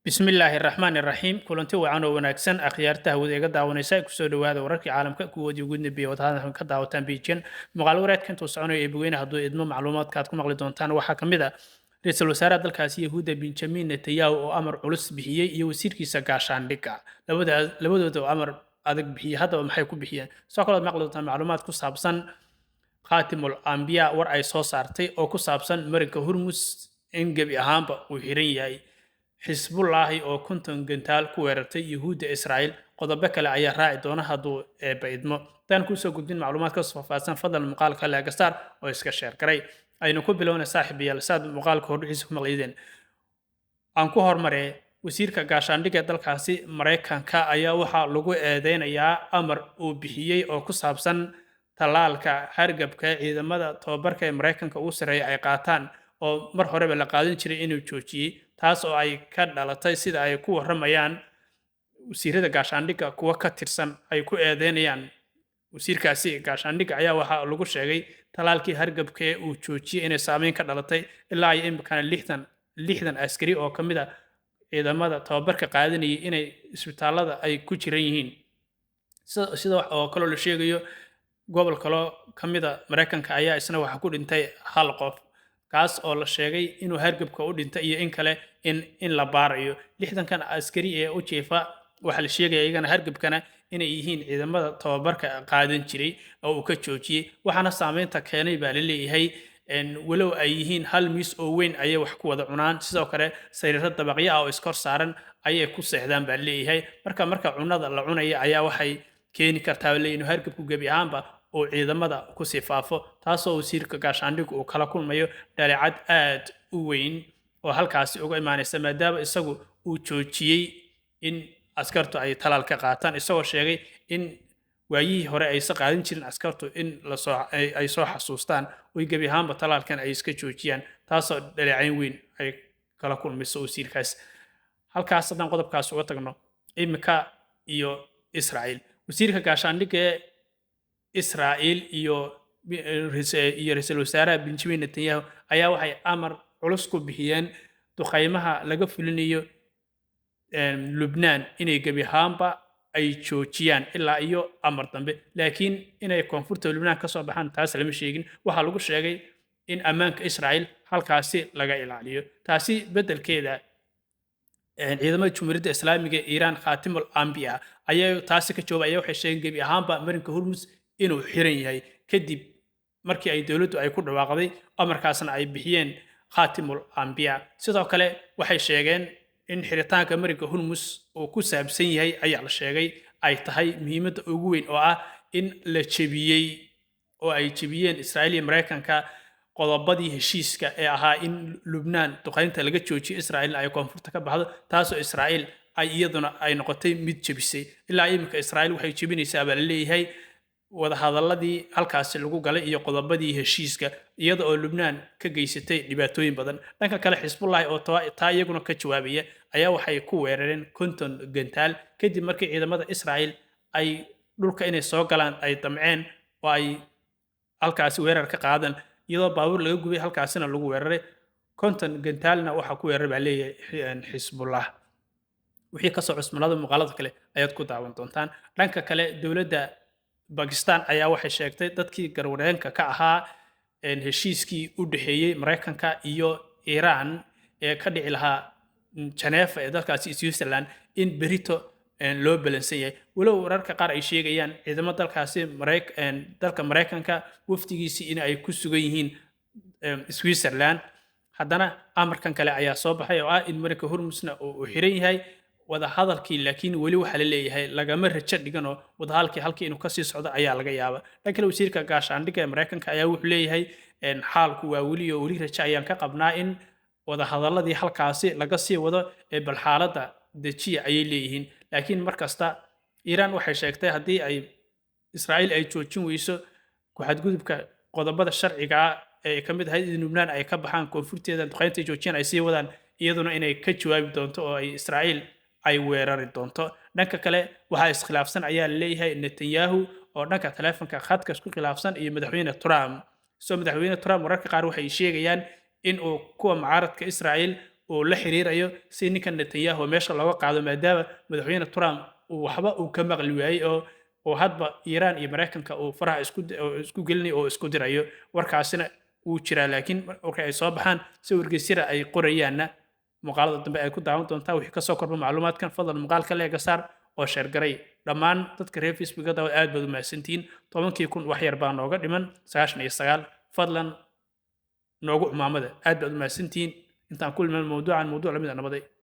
bismillaahi raxmaani raxiim kulanti wacan oo wanaagsan akhyaarta hawada iga daawanaysa ku soo dhawaada wararkii caalamka kuwoodii ugu dambeeyay wadahadalkan ka daawataan biijin muuqaal wareedka intuu soconayo ee bogeyne hadduu idmo macluumaadka aad ku maqli doontaan waxaa ka mid ah ra-iisul wasaaraha dalkaasi yahuuda benjamin netanyahu oo amar culus bixiyey iyo wasiirkiisa gaashaandhigga labadooda oo amar adag bixiyey haddaba maxay ku bixiyeen soo kalood maqli doontaan macluumaad ku saabsan khaatimul ambiya war ay soo saartay oo ku saabsan marinka hormus in gebi ahaanba uu xiran yahay xisbullaahi oo konton gantaal ku weerartay yuhuudda israa'iil qodobo kale ayaa raaci doona hadduu eebba idmo haddaan kusoo gudbin macluumaad ka soo faahfaahsan fadlan muuqaalka leegastaar oo iska sheer garay aynu ku bilowna saaxiibayaal saad muuqaalka hordhixiisa ku maqlaydeen aan ku hormaree wasiirka gaashaandhigga dalkaasi maraykanka ayaa waxaa lagu eedeynayaa amar uu bixiyey oo ku saabsan tallaalka hargabka ciidamada tababarka ee maraykanka ugu sarreeya ay qaataan oo mar horeba la qaadan jiray inuu joojiyey taas oo ay ka dhalatay sida ay ku warramayaan wasiirada gaashaandhigga kuwa ka tirsan ay ku eedeynayaan wasiirkaasi gaashaandhigga ayaa waxaa lagu sheegay talaalkii hargabka ee uu joojiyey inay saameyn ka dhalatay ilaa iyo imikana lixdan askari oo ka mid a ciidamada tababarka qaadanayay inay isbitaallada ay ku jiran yihiin sida wax oo kaloo la sheegayo gobol kaloo ka mid a maraykanka ayaa isna waxaa ku dhintay hal qof kaas oo la sheegay inuu hargabka u dhintay iyo in kale in la baarayo lixdankan askari ee u jeefa waxaa la sheegaya iyagana hargabkana inay yihiin ciidamada tababarka qaadan jiray oo uu ka joojiyey waxaana saameynta keenay baa la leeyahay walow ay yihiin hal miis oo weyn ayay wax ku wada cunaan sidoo kale sariiro dabaqyo ah oo iskor saaran ayay ku seexdaan baa leeyahay marka cunada la cunaya ayaa waxay keeni kartaa baa leeyahay inuu hargabku gebi ahaanba oo ciidamada ku sii faafo taasoo wasiirka gaashaandhiggu uu kala kulmayo dhaleecad aad u weyn oo halkaasi uga imaanaysa maadaama isagu uu joojiyey in askartu ay talaal ka qaataan isagoo sheegay in waayihii hore aysa qaadan jirin askartu in ay soo xasuustaan oy gebi ahaanba talaalkan ay iska joojiyaan taasoo dhaleecayn weyn ay kala kulmayso wasiirkaas halkaas haddaan qodobkaas uga tagno imika iyo israa'iil wasiirka gaashaandhigga israa'iil iyo ra-iisul wasaaraha benjamin netanyahu ayaa waxay amar culus ku bixiyeen duqaymaha laga fulinayo lubnaan inay gebi ahaanba ay joojiyaan ilaa iyo amar dambe laakiin inay koonfurta lubnaan ka soo baxaan taas lama sheegin waxaa lagu sheegay in ammaanka israa'iil halkaasi laga ilaaliyo taasi beddelkeeda ciidamada jumhuuriyadda islaamiga ee iiraan khaatimul ambiya ayaa taasi ka jawaabay ayaa waxay sheegeen gebi ahaanba marinka hormus inuu xiran yahay kadib markii ay dowladdu ay ku dhawaaqday amarkaasna ay bixiyeen khaatimul ambiya sidoo kale waxay sheegeen in xiritaanka marinka hormus uu ku saabsan yahay ayaa la sheegay ay tahay muhiimadda ugu weyn oo ah in la jebiyey oo ay jebiyeen israa'iil iyo maraykanka qodobadii heshiiska ee ahaa in lubnaan duqaynta laga joojiyo israa'iilna ay koonfurta ka baxdo taasoo israa'iil ay iyaduna ay noqotay mid jebisay ilaa iminka israa'iil waxay jebinaysaa baa la leeyahay wadahadaladii halkaasi lagu galay iyo qodobadii heshiiska iyada oo lubnaan ka geysatay dhibaatooyin badan dhanka kale xisbullahi oo taa iyaguna ka jawaabaya ayaa waxay ku weerareen konton gantaal kadib markii ciidamada israa'iil ay dhulka inay soo galaan ay damceen oo ay halkaasi weerar ka qaadan iyadoo baabuur laga gubay halkaasina lagu weeraray konton gantaalna waxaa ku weeraray baa leeyahay xisbullah wixii kasoo cusmanada muuqaalada kale ayaad ku daawan doontaan dhanka kale dowladda bakistan ayaa waxay sheegtay dadkii garwareenka ka ahaa heshiiskii u dhexeeyey maraykanka iyo iiraan ee ka dhici lahaa janeefa ee dalkaasi switzerland in berito loo balansan yahay walow wararka qaar ay sheegayaan ciidamo dalkaasi dalka maraykanka wafdigiisii in ay ku sugan yihiin switzerland haddana amarkan kale ayaa soo baxay oo ah in marinka hormusna uu xiran yahay wadahadalkii laakiin weli waxaa la leeyahay lagama rajo dhiganoo wadahadalkii halkii inuu kasii socdo ayaa laga yaaba dhan kale wasiirka gaashaandhigga ee maraykanka ayaa wuxuu leeyahay xaalku waa weli oo weli rajo ayaan ka qabnaa in wadahadaladii halkaasi laga sii wado ee bal xaaladda dejiya ayay leeyihiin laakiin mar kasta iiraan waxay sheegtay haddii ay israa'iil ay joojin weyso ku-xadgudubka qodobada sharciga ah ee ka mid ahayd in lubnaan ay ka baxaan koonfurteeda duqaynta joojiyaan ay sii wadaan iyaduna inay ka jawaabi doonto oo ay israa'iil ay weerari doonto dhanka kale waxaa iskhilaafsan ayaa la leeyahay netanyahu oo dhanka taleefanka khadka isku khilaafsan iyo madaxweyne trump madaxweyne trump wararka qaar waxay sheegayaan in uu kuwa mucaaradka israa'iil oo la xiriirayo si ninkan Netanyahu meesha looga qaado maadaama madaxweyne Trump uu waxba uu ka maqli waayey oo hadba Iiraan iyo Mareykanka uu faraha isku gelinayo oo isku dirayo warkaasina wuu jiraa laakiin marka ay soo baxaan si wargeysyada ay qorayaanna muuqaalada dambe ay ku daawan doontaa wixii ka soo kordha macluumaadkan fadlan muuqaalka leega saar oo sheer garay dhammaan dadka reer Facebook aad baad u mahadsantihiin 10,000 wax yar baa nooga dhiman 99 fadlan noogu cumaamada aad baad u mahadsantihiin intaan ku ilmaan mawduucan mawduuc lamid ah nabaday